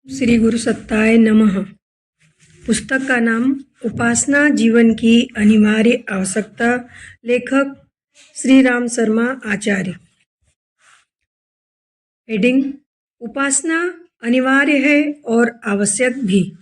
श्री गुरु सत्ताय नमः। पुस्तक का नाम उपासना जीवन की अनिवार्य आवश्यकता, लेखक श्री राम शर्मा आचार्य। हेडिंग: उपासना अनिवार्य है और आवश्यक भी।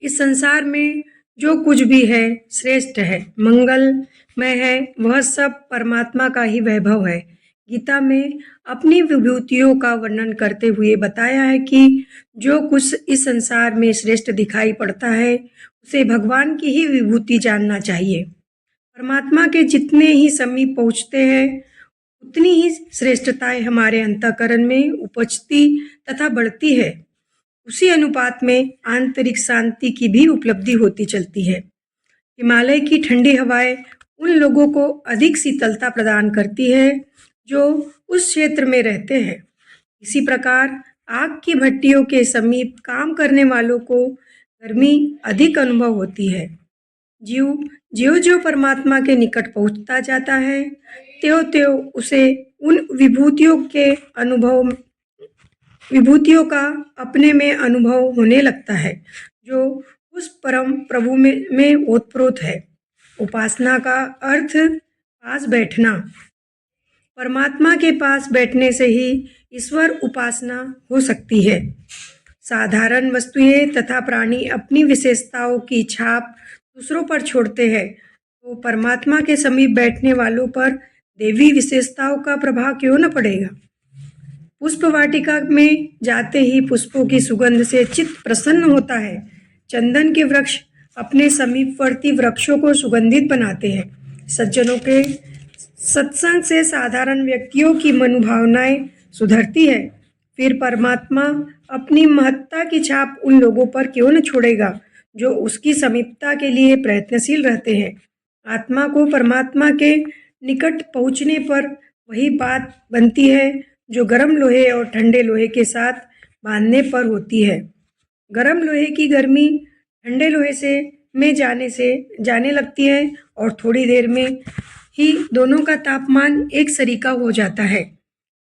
इस संसार में जो कुछ भी है श्रेष्ठ है, मंगलमय है, वह सब परमात्मा का ही वैभव है। गीता में अपनी विभूतियों का वर्णन करते हुए बताया है कि जो कुछ इस संसार में श्रेष्ठ दिखाई पड़ता है उसे भगवान की ही विभूति जानना चाहिए। परमात्मा के जितने ही समीप पहुँचते हैं उतनी ही श्रेष्ठताएं हमारे अंतःकरण में उपजती तथा बढ़ती है। उसी अनुपात में आंतरिक शांति की भी उपलब्धि होती चलती है। हिमालय की ठंडी हवाएं उन लोगों को अधिक शीतलता प्रदान करती है जो उस क्षेत्र में रहते हैं। इसी प्रकार आग की भट्टियों के समीप काम करने वालों को गर्मी अधिक अनुभव होती है। जीव ज्यों ज्यों परमात्मा के निकट पहुंचता जाता है त्यों त्यों उसे उन विभूतियों का अपने में अनुभव होने लगता है जो उस परम प्रभु में ओतप्रोत है। उपासना का अर्थ पास बैठना। परमात्मा के पास बैठने से ही ईश्वर उपासना हो सकती है। साधारण वस्तुएं तथा प्राणी अपनी विशेषताओं की छाप दूसरों पर छोड़ते हैं, तो परमात्मा के समीप बैठने वालों पर देवी विशेषताओं का प्रभाव क्यों न पड़ेगा। पुष्प वाटिका में जाते ही पुष्पों की सुगंध से चित्त प्रसन्न होता है। चंदन के वृक्ष अपने समीपवर्ती वृक्षों को सुगंधित बनाते हैं। सज्जनों के सत्संग से साधारण व्यक्तियों की मनोभावनाएं सुधरती है। फिर परमात्मा अपनी महत्ता की छाप उन लोगों पर क्यों न छोड़ेगा जो उसकी समीपता के लिए प्रयत्नशील रहते हैं। आत्मा को परमात्मा के निकट पहुँचने पर वही बात बनती है जो गर्म लोहे और ठंडे लोहे के साथ बांधने पर होती है। गर्म लोहे की गर्मी ठंडे लोहे में जाने लगती है और थोड़ी देर में ही दोनों का तापमान एक सरीका हो जाता है।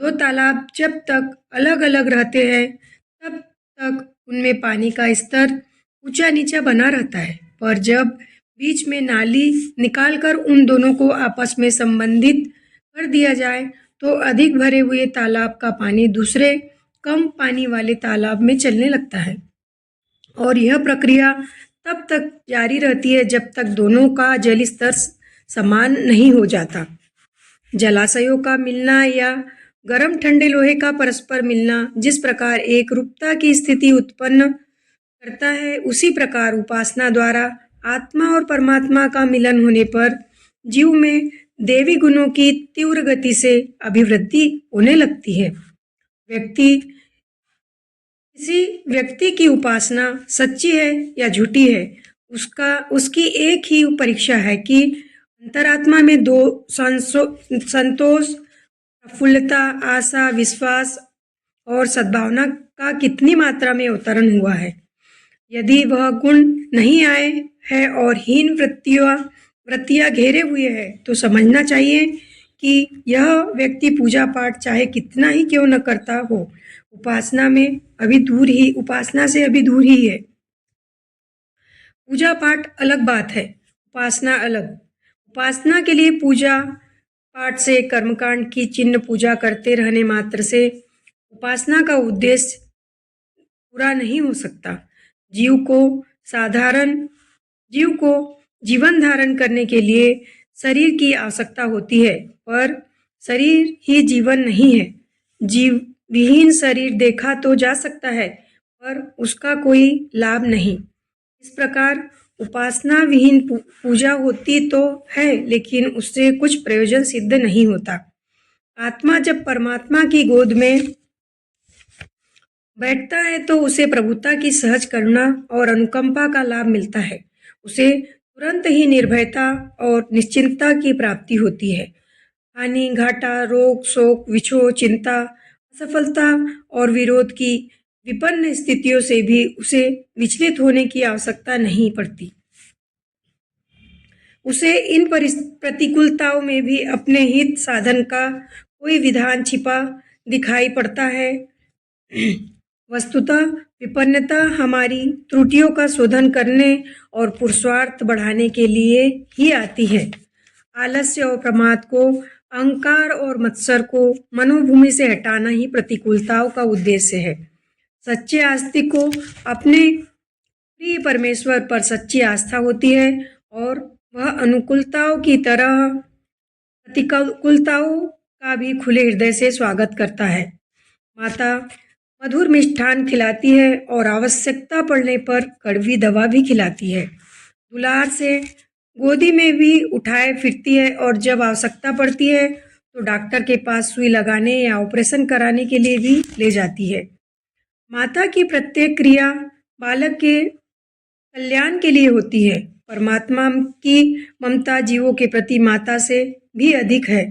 दो तालाब जब तक अलग अलग रहते हैं तब तक उनमें पानी का स्तर ऊंचा नीचा बना रहता है, पर जब बीच में नाली निकालकर उन दोनों को आपस में संबंधित कर दिया जाए तो अधिक भरे हुए तालाब का पानी दूसरे कम पानी वाले तालाब में चलने लगता है और यह प्रक्रिया तब तक जारी रहती है जब तक दोनों का जल स्तर समान नहीं हो जाता। जलाशयों का मिलना या गर्म ठंडे लोहे का परस्पर मिलना जिस प्रकार एक रूपता की स्थिति उत्पन्न करता है, उसी प्रकार उपासना द्वारा आत्मा और परमात्मा का मिलन होने पर जीव में देवी गुणों की तीव्र गति से अभिवृद्धि होने लगती है। किसी व्यक्ति की उपासना सच्ची है या झूठी है, उसकी एक ही परीक्षा है कि अंतरात्मा में दो संतोष, प्रफुल्लता, आशा, विश्वास और सद्भावना का कितनी मात्रा में अवतरण हुआ है। यदि वह गुण नहीं आए है और हीन वृत्तियां घेरे हुए है तो समझना चाहिए कि यह व्यक्ति पूजा पाठ चाहे कितना ही क्यों न करता हो, उपासना से अभी दूर ही है। पूजा पाठ अलग बात है, उपासना अलग। उपासना के लिए पूजा पाठ से कर्मकांड की चिन्ह पूजा करते रहने मात्र से उपासना का उद्देश्य पूरा नहीं हो सकता। जीव को जीवन धारण करने के लिए शरीर की आवश्यकता होती है, पर शरीर ही जीवन नहीं है। जीव विहीन शरीर देखा तो जा सकता है पर उसका कोई लाभ नहीं। इस प्रकार उपासना विहीन पूजा होती तो है, लेकिन उससे कुछ प्रयोजन सिद्ध नहीं होता। आत्मा जब परमात्मा की गोद में बैठता है तो उसे प्रभुता की सहज करुणा और अनुकंपा का लाभ मिलता है। उसे तुरंत ही निर्भयता और निश्चिंतता की प्राप्ति होती है। हानि, घाटा, रोग, शोक, विछोह, चिंता, असफलता और विरोध की विपन्न स्थितियों से भी उसे विचलित होने की आवश्यकता नहीं पड़ती। उसे इन प्रतिकूलताओं में भी अपने हित साधन का कोई विधान छिपा दिखाई पड़ता है। वस्तुतः विपन्नता हमारी त्रुटियों का शोधन करने और पुरुषार्थ बढ़ाने के लिए ही आती है। आलस्य और प्रमाद को, अहंकार और मत्सर को मनोभूमि से हटाना ही प्रतिकूलताओं का उद्देश्य है। सच्चे आस्तिक को अपने प्रिय परमेश्वर पर सच्ची आस्था होती है और वह अनुकूलताओं की तरह प्रतिकूलताओं का भी खुले हृदय से स्वागत करता है। माता मधुर मिष्ठान खिलाती है और आवश्यकता पड़ने पर कड़वी दवा भी खिलाती है। दुलार से गोदी में भी उठाए फिरती है और जब आवश्यकता पड़ती है तो डॉक्टर के पास सुई लगाने या ऑपरेशन कराने के लिए भी ले जाती है। माता की प्रत्येक क्रिया बालक के कल्याण के लिए होती है। परमात्मा की ममता जीवों के प्रति माता से भी अधिक है।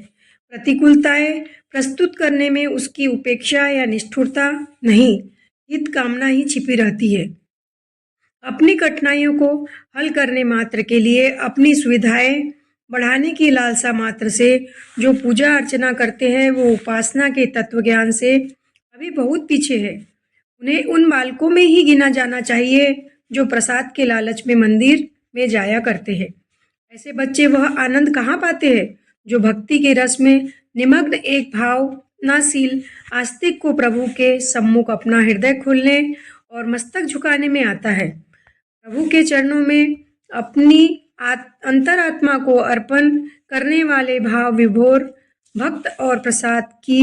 प्रतिकूलताएं प्रस्तुत करने में उसकी उपेक्षा या निष्ठुरता नहीं, हित कामना ही छिपी रहती है। अपनी कठिनाइयों को हल करने मात्र के लिए, अपनी सुविधाएं बढ़ाने की लालसा मात्र से जो पूजा अर्चना करते हैं वो उपासना के तत्व ज्ञान से अभी बहुत पीछे है। उन्हें उन बालकों में ही गिना जाना चाहिए जो प्रसाद के लालच में मंदिर में जाया करते हैं। ऐसे बच्चे वह आनंद कहाँ पाते हैं जो भक्ति के रस में निमग्न एक भावनाशील आस्तिक को प्रभु के सम्मुख अपना हृदय खोलने और मस्तक झुकाने में आता है। प्रभु के चरणों में अपनी अंतरात्मा को अर्पण करने वाले भाव विभोर भक्त और प्रसाद की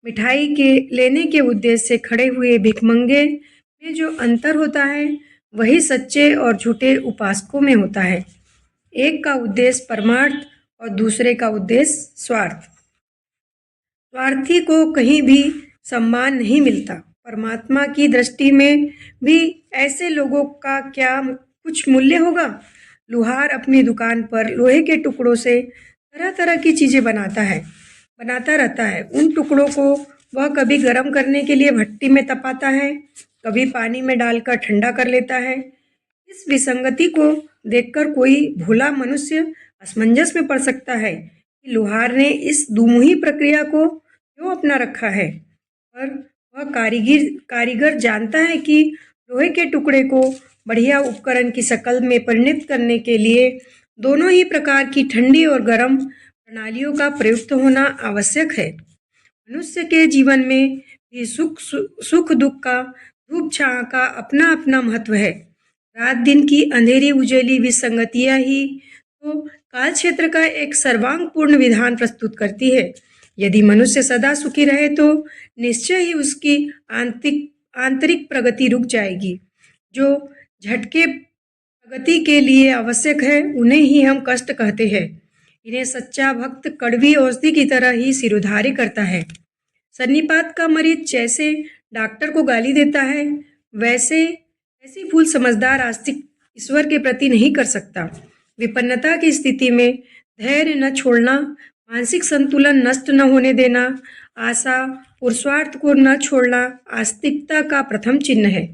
मिठाई के लेने के उद्देश्य से खड़े हुए भिखमंगे में जो अंतर होता है वही सच्चे और झूठे उपासकों में होता है। एक का उद्देश्य परमार्थ और दूसरे का उद्देश्य स्वार्थ। स्वार्थी को कहीं भी सम्मान नहीं मिलता। परमात्मा की दृष्टि में भी ऐसे लोगों का क्या कुछ मूल्य होगा? लुहार अपनी दुकान पर लोहे के टुकड़ों से तरह तरह की चीजें बनाता रहता है। उन टुकड़ों को वह कभी गर्म करने के लिए भट्टी में तपाता है, कभी पानी में डालकर ठंडा कर लेता है। इस विसंगति को देखकर कोई भोला मनुष्य असमंजस में पड़ सकता है कि लुहार ने इस दुमुही प्रक्रिया को क्यों अपना रखा है, पर वह कारीगर जानता है कि लोहे के टुकड़े को बढ़िया उपकरण की शक्ल में परिणत करने के लिए दोनों ही प्रकार की ठंडी और गर्म प्रणालियों का प्रयुक्त होना आवश्यक है। मनुष्य के जीवन में भी सुख दुख का, धूप छांव का अपना अपना महत्व है। रात दिन की अंधेरी उजेली विसंगतियां ही तो काल क्षेत्र का एक सर्वांगपूर्ण विधान प्रस्तुत करती है। यदि मनुष्य सदा सुखी रहे तो निश्चय ही उसकी आंतरिक प्रगति रुक जाएगी। जो झटके प्रगति के लिए आवश्यक है उन्हें ही हम कष्ट कहते हैं। इन्हें सच्चा भक्त कड़वी औषधि की तरह ही सिरोधार्य करता है। सन्निपात का मरीज जैसे डॉक्टर को गाली देता है ऐसी भूल समझदार आस्तिक ईश्वर के प्रति नहीं कर सकता। विपन्नता की स्थिति में धैर्य न छोड़ना, मानसिक संतुलन नष्ट न होने देना, आशा पुरुषार्थ को न छोड़ना आस्तिकता का प्रथम चिन्ह है।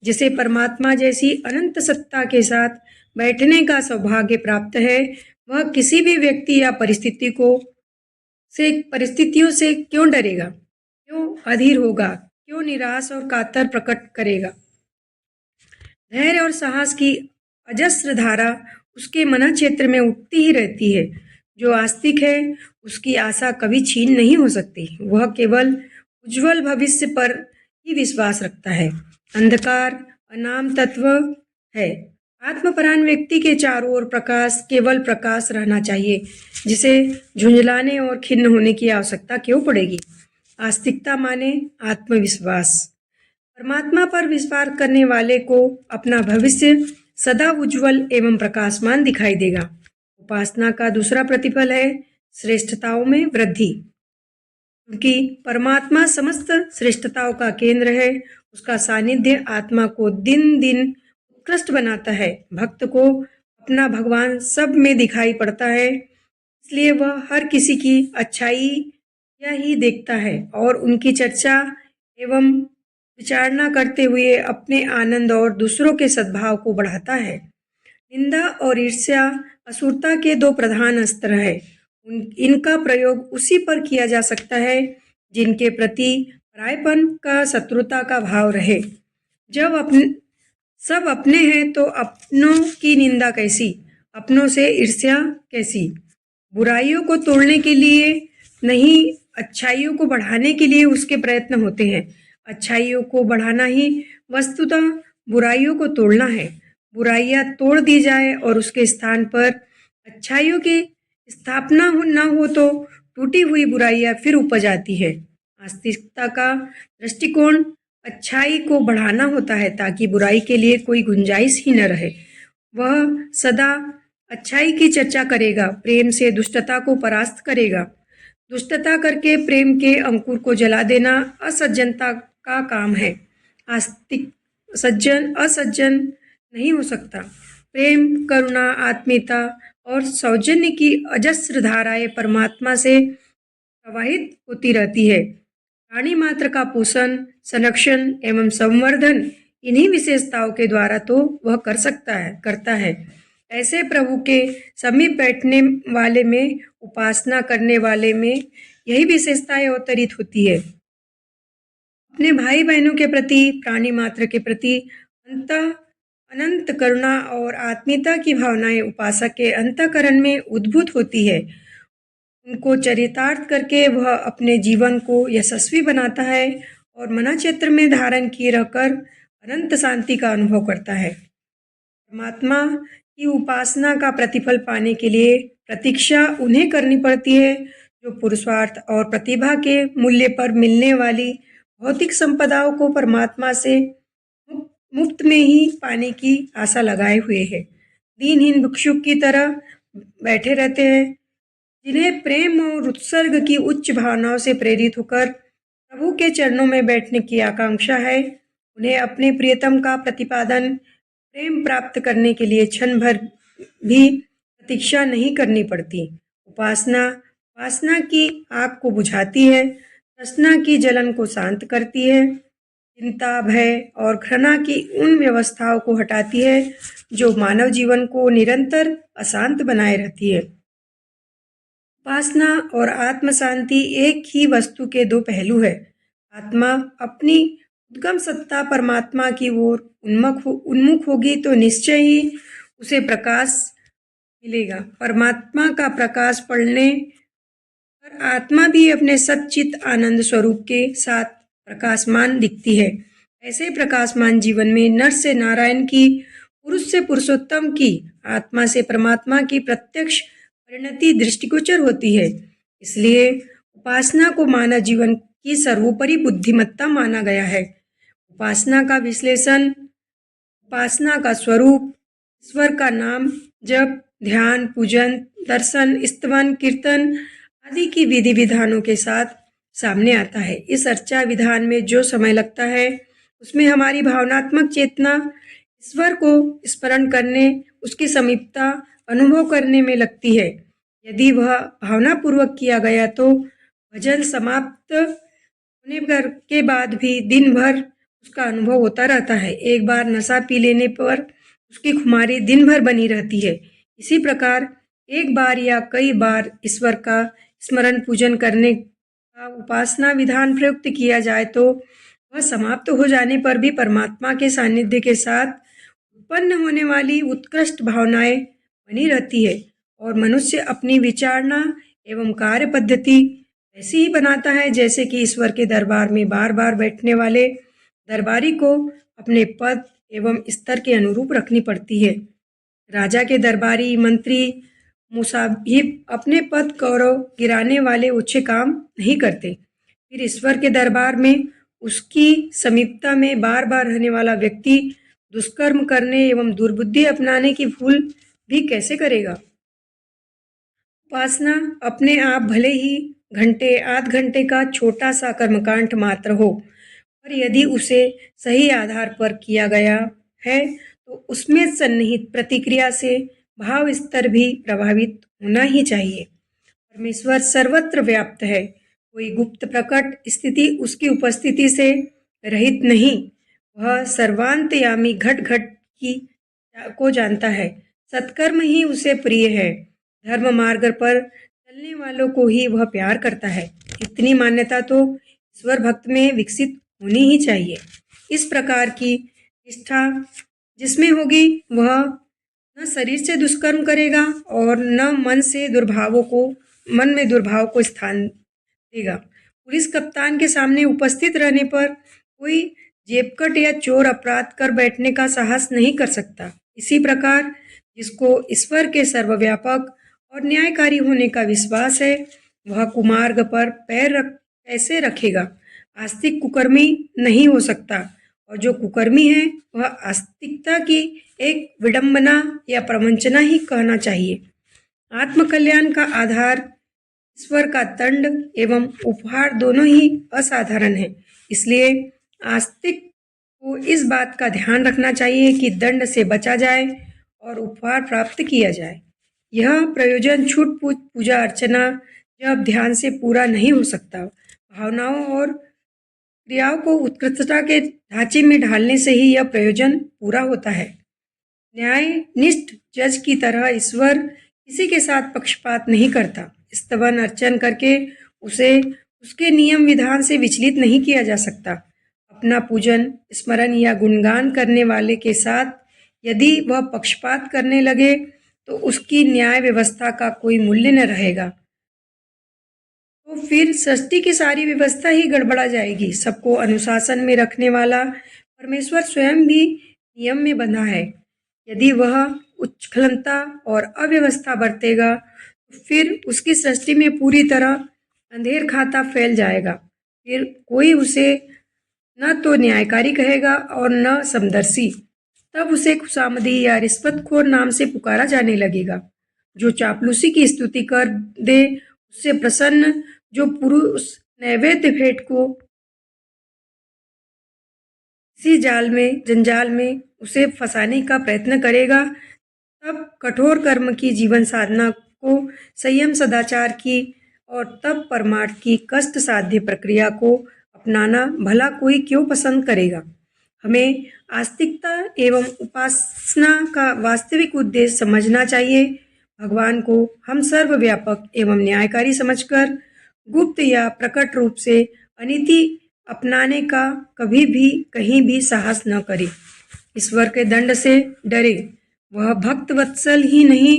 जिसे परमात्मा जैसी अनंत सत्ता के साथ बैठने का सौभाग्य प्राप्त है, वह किसी भी व्यक्ति या परिस्थितियों से क्यों डरेगा, क्यों अधीर होगा, क्यों निराश और कातर प्रकट करेगा। धैर्य और साहस की अजस्र धारा उसके मन क्षेत्र में उठती ही रहती है। जो आस्तिक है उसकी आशा कभी छीन नहीं हो सकती। वह केवल उज्जवल भविष्य पर ही विश्वास रखता है। अंधकार अनाम तत्व है। आत्मपरायण व्यक्ति के चारों ओर केवल प्रकाश रहना चाहिए, जिसे झुंझलाने और खिन्न होने की आवश्यकता क्यों पड़ेगी। आस्तिकता माने आत्मविश्वास। परमात्मा पर विश्वास करने वाले को अपना भविष्य सदा उज्जवल एवं प्रकाशमान दिखाई देगा। उपासना का दूसरा प्रतिफल है श्रेष्ठताओं में वृद्धि। क्योंकि परमात्मा समस्त श्रेष्ठताओं का केंद्र है, उसका सानिध्य आत्मा को दिन दिन उत्कृष्ट बनाता है। भक्त को अपना भगवान सब में दिखाई पड़ता है, इसलिए वह हर किसी की अच्छाई या ही देखता है और उनकी चर्चा एवं विचारणा करते हुए अपने आनंद और दूसरों के सद्भाव को बढ़ाता है। निंदा और ईर्ष्या असुरता के दो प्रधान अस्त्र है। इनका प्रयोग उसी पर किया जा सकता है जिनके प्रति परायपन का, शत्रुता का भाव रहे। जब सब अपने हैं तो अपनों की निंदा कैसी, अपनों से ईर्ष्या कैसी। बुराइयों को तोड़ने के लिए नहीं, अच्छाइयों को बढ़ाने के लिए उसके प्रयत्न होते हैं। अच्छाइयों को बढ़ाना ही वस्तुतः बुराइयों को तोड़ना है। बुराइयां तोड़ दी जाए और उसके स्थान पर अच्छाइयों की स्थापना ना हो तो टूटी हुई बुराइयां फिर उपज आती है। आस्तिकता का दृष्टिकोण अच्छाई को बढ़ाना होता है ताकि बुराई के लिए कोई गुंजाइश ही न रहे। वह सदा अच्छाई की चर्चा करेगा, प्रेम से दुष्टता को परास्त करेगा। दुष्टता करके प्रेम के अंकुर को जला देना असज्जनता का काम है। आस्तिक सज्जन असज्जन नहीं हो सकता। प्रेम, करुणा, आत्मीयता और सौजन्य की अजस्र धाराएं परमात्मा से प्रवाहित होती रहती है। प्राणी मात्र का पोषण, संरक्षण एवं संवर्धन इन्हीं विशेषताओं के द्वारा तो वह करता है। ऐसे प्रभु के समीप बैठने वाले में, उपासना करने वाले में यही विशेषताएं अवतरित होती है। अपने भाई बहनों के प्रति, प्राणी मात्र के प्रति अनंत करुणा और आत्मीयता की भावनाएं उपासक के अंतःकरण में उद्भूत होती है। उनको चरितार्थ करके वह अपने जीवन को यशस्वी बनाता है और मनाक्षेत्र में धारण किए रहकर अनंत शांति का अनुभव करता है। परमात्मा की उपासना का प्रतिफल पाने के लिए प्रतीक्षा उन्हें करनी पड़ती है जो पुरुषार्थ और प्रतिभा के मूल्य पर मिलने वाली भौतिक संपदाओं को परमात्मा से मुफ्त में ही पाने की आशा लगाए हुए है। दीनहीन भिक्षुक की तरह बैठे रहते हैं, जिन्हें प्रेम और उत्सर्ग की उच्च भावनाओं से प्रेरित होकर प्रभु के चरणों में बैठने की आकांक्षा है। उन्हें अपने प्रियतम का प्रतिपादन प्रेम प्राप्त करने के लिए क्षण भर भी प्रतीक्षा नहीं करनी पड़ती। उपासना की आग को बुझाती है, तृष्णा की जलन को शांत करती है, चिंता, भय और घृणा की उन व्यवस्थाओं को हटाती है जो मानव जीवन को निरंतर अशांत बनाए रहती है। उपासना और आत्म शांति एक ही वस्तु के दो पहलू है। आत्मा अपनी उद्गम सत्ता परमात्मा की ओर उन्मुख होगी तो निश्चय ही उसे प्रकाश मिलेगा। परमात्मा का प्रकाश पड़ने पर आत्मा भी अपने सच्चित आनंद स्वरूप के साथ प्रकाशमान दिखती है। ऐसे प्रकाशमान जीवन में नर से नारायण की, पुरुष से पुरुषोत्तम की, आत्मा से परमात्मा की प्रत्यक्ष परिणति दृष्टिगोचर होती है। इसलिए उपासना को मानव जीवन की सर्वोपरि बुद्धिमत्ता माना गया है। उपासना का विश्लेषण, उपासना का स्वरूप, ईश्वर का नाम जप, ध्यान, पूजन, दर्शन, स्तवन, कीर्तन आदि की विधि विधानों के साथ सामने आता है। इस अर्चा विधान में जो समय लगता है उसमें हमारी भावनात्मक चेतना ईश्वर को स्मरण करने, उसकी समीपता अनुभव करने में लगती है। यदि वह भावनापूर्वक किया गया तो भजन समाप्त होने के बाद भी दिन भर उसका अनुभव होता रहता है। एक बार नशा पी लेने पर उसकी खुमारी दिन भर बनी रहती है। इसी प्रकार एक बार या कई बार ईश्वर का स्मरण पूजन करने का उपासना विधान प्रयुक्त किया जाए तो वह समाप्त हो जाने पर भी परमात्मा के सानिध्य के साथ उत्पन्न होने वाली उत्कृष्ट भावनाएं बनी रहती है और मनुष्य अपनी विचारना एवं कार्य पद्धति ऐसी ही बनाता है जैसे कि ईश्वर के दरबार में बार बार बैठने वाले दरबारी को अपने पद एवं स्तर के अनुरूप रखनी पड़ती है। राजा के दरबारी, मंत्री, मुसाहिब अपने पद गौरव गिराने वाले ऊंचे काम नहीं करते। फिर ईश्वर के दरबार में उसकी समीपता में बार बार रहने वाला व्यक्ति दुष्कर्म करने एवं दुर्बुद्धि अपनाने की भूल भी कैसे करेगा। उपासना अपने आप भले ही घंटे आध घंटे का छोटा सा कर्मकांड मात्र हो, पर यदि उसे सही आधार पर किया गया है तो उसमें सन्निहित प्रतिक्रिया से भाव स्तर भी प्रभावित होना ही चाहिए। परमेश्वर सर्वत्र व्याप्त है, कोई गुप्त प्रकट स्थिति उसकी उपस्थिति से रहित नहीं। वह सर्वांतयामी घट घट को जानता है। सत्कर्म ही उसे प्रिय है। धर्म मार्ग पर चलने वालों को ही वह प्यार करता है। इतनी मान्यता तो ईश्वर भक्त में विकसित होनी ही चाहिए। इस प्रकार की निष्ठा जिसमें होगी वह न शरीर से दुष्कर्म करेगा और न मन में दुर्भाव को स्थान देगा। पुलिस कप्तान के सामने उपस्थित रहने पर कोई जेबकट या चोर अपराध कर बैठने का साहस नहीं कर सकता। इसी प्रकार जिसको ईश्वर के सर्वव्यापक और न्यायकारी होने का विश्वास है वह कुमार्ग पर कैसे रखेगा। आस्तिक कुकर्मी नहीं हो सकता और जो कुकर्मी है वह आस्तिकता की एक विडंबना या प्रवंचना ही कहना चाहिए। आत्मकल्याण का आधार ईश्वर का दंड एवं उपहार दोनों ही असाधारण है। इसलिए आस्तिक को इस बात का ध्यान रखना चाहिए कि दंड से बचा जाए और उपहार प्राप्त किया जाए। यह प्रयोजन छूट पूजा अर्चना जब ध्यान से पूरा नहीं हो सकता। भावनाओं और क्रियाओं को उत्कृष्टता के ढांचे में ढालने से ही यह प्रयोजन पूरा होता है। न्यायनिष्ठ जज की तरह ईश्वर किसी के साथ पक्षपात नहीं करता। स्तवन अर्चन करके उसे उसके नियम विधान से विचलित नहीं किया जा सकता। अपना पूजन स्मरण या गुणगान करने वाले के साथ यदि वह पक्षपात करने लगे तो उसकी न्याय व्यवस्था का कोई मूल्य न रहेगा। तो फिर सृष्टि की सारी व्यवस्था ही गड़बड़ा जाएगी। सबको अनुशासन में रखने वाला परमेश्वर स्वयं भी नियम में बंधा है। यदि वह उच्छृंखलता और अव्यवस्था बरतेगा तो फिर उसकी सृष्टि में पूरी तरह अंधेर खाता फैल जाएगा। फिर कोई उसे न तो न्यायकारी कहेगा और न समदर्शी। तब उसे खुशामदी या रिश्वतखोर नाम से पुकारा जाने लगेगा। जो चापलूसी की स्तुति कर दे उससे प्रसन्न जो पुरुष नैवेद्य भेंट को इसी जंजाल में उसे फंसाने का प्रयत्न करेगा, तब कठोर कर्म की जीवन साधना को संयम सदाचार की और तब परमार्थ की कष्ट साध्य प्रक्रिया को अपनाना भला कोई क्यों पसंद करेगा। हमें आस्तिकता एवं उपासना का वास्तविक उद्देश्य समझना चाहिए। भगवान को हम सर्वव्यापक एवं न्यायकारी समझकर गुप्त या प्रकट रूप से अनिति अपनाने का कभी भी कहीं भी साहस न करें। ईश्वर के दंड से डरे। वह भक्त वत्सल ही नहीं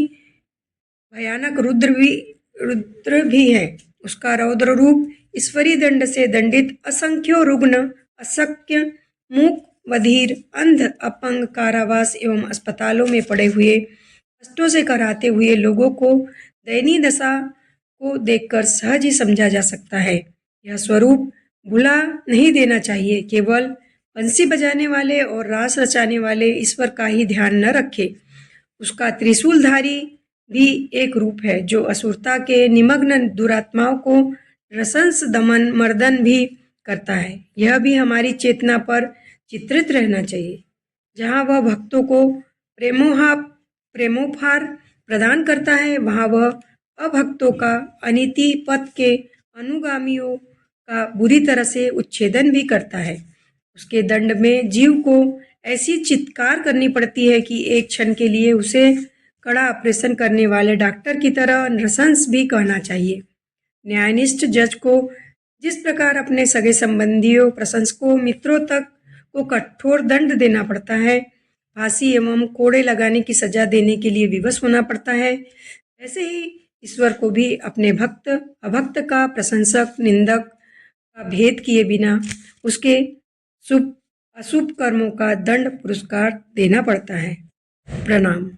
भयानक रुद्र भी है। उसका रौद्र रूप ईश्वरीय दंड से दंडित असंख्यों रुग्ण अशक्य मूक बधिर अंध अपंग कारावास एवं अस्पतालों में पड़े हुए कष्टों से कराते हुए लोगों को दयनीय दशा को देखकर सहज ही समझा जा सकता है। यह स्वरूप भुला नहीं देना चाहिए। केवल बंसी बजाने वाले और रास रचाने वाले ईश्वर का ही ध्यान न रखे। उसका त्रिशूलधारी भी एक रूप है जो असुरता के निमग्न दुरात्माओं को रसंस दमन मर्दन भी करता है। यह भी हमारी चेतना पर चित्रित रहना चाहिए। जहाँ वह भक्तों को प्रेमोपहार प्रदान करता है वहाँ वह अभक्तों का अनिति पथ के अनुगामियों का बुरी तरह से उच्छेदन भी करता है। उसके दंड में जीव को ऐसी चित्कार करनी पड़ती है कि एक क्षण के लिए उसे कड़ा ऑपरेशन करने वाले डॉक्टर की तरह नृशंस भी कहना चाहिए। न्यायनिष्ठ जज को जिस प्रकार अपने सगे संबंधियों प्रशंसकों मित्रों तक को कठोर दंड देना पड़ता है, फांसी एवं कोड़े लगाने की सजा देने के लिए विवश होना पड़ता है, ऐसे ही ईश्वर को भी अपने भक्त अभक्त का प्रशंसक निंदक का भेद किए बिना उसके शुभ अशुभ कर्मों का दंड पुरस्कार देना पड़ता है। प्रणाम।